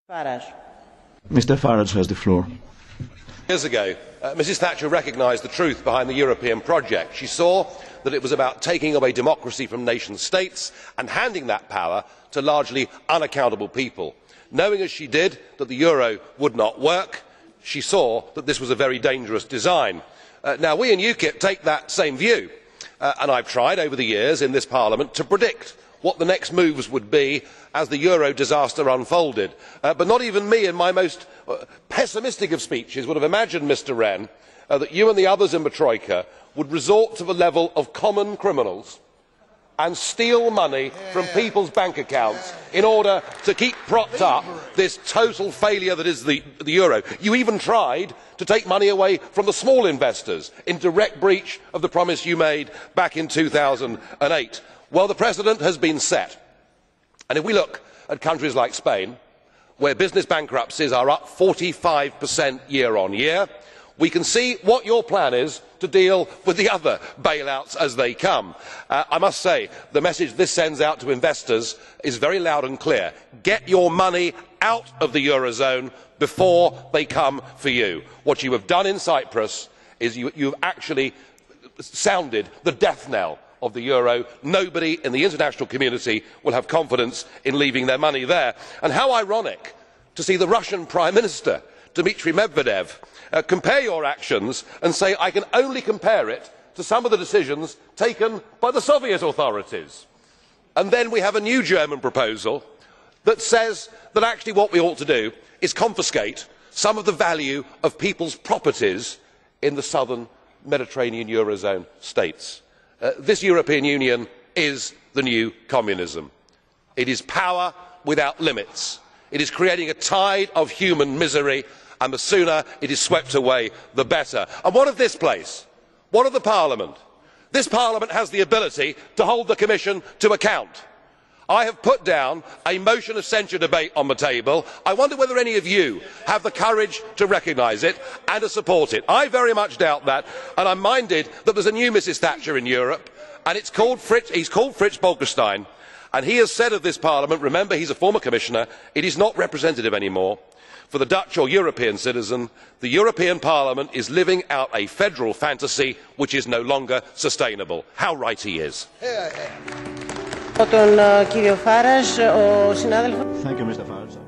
Farage. Mr. Farage has the floor. Years ago, Mrs Thatcher recognised the truth behind the European project. She saw that it was about taking away democracy from nation states and handing that power to largely unaccountable people. Knowing as she did that the euro would not work, she saw that this was a very dangerous design. Now we in UKIP take that same view, and I have tried over the years in this Parliament to predict what the next moves would be as the euro disaster unfolded. But not even me in my most pessimistic of speeches would have imagined, Mr Rehn, that you and the others in the Troika would resort to the level of common criminals and steal money from people's bank accounts in order to keep propped up this total failure that is the euro. You even tried to take money away from the small investors in direct breach of the promise you made back in 2008. Well, the precedent has been set, and if we look at countries like Spain, where business bankruptcies are up 45% year on year, we can see what your plan is to deal with the other bailouts as they come. I must say, the message this sends out to investors is very loud and clear. Get your money out of the eurozone before they come for you. What you have done in Cyprus is you have actually sounded the death knell of the euro. Nobody in the international community will have confidence in leaving their money there. And how ironic to see the Russian Prime Minister, Dmitry Medvedev, compare your actions and say, I can only compare it to some of the decisions taken by the Soviet authorities. And then we have a new German proposal that says that actually what we ought to do is confiscate some of the value of people's properties in the southern Mediterranean eurozone states. This European Union is the new communism. It is power without limits. It is creating a tide of human misery, and the sooner it is swept away, the better. And what of this place? What of the Parliament? This Parliament has the ability to hold the Commission to account. I have put down a motion of censure debate on the table. I wonder whether any of you have the courage to recognise it and to support it. I very much doubt that, and I am minded that there is a new Mrs Thatcher in Europe, and he is called Fritz Bolkestein, and he has said of this Parliament, remember he is a former Commissioner, it is not representative anymore. For the Dutch or European citizen, the European Parliament is living out a federal fantasy which is no longer sustainable. How right he is. Τον κύριο Farage, ο συνάδελφος. Thank you, Mr. Farage.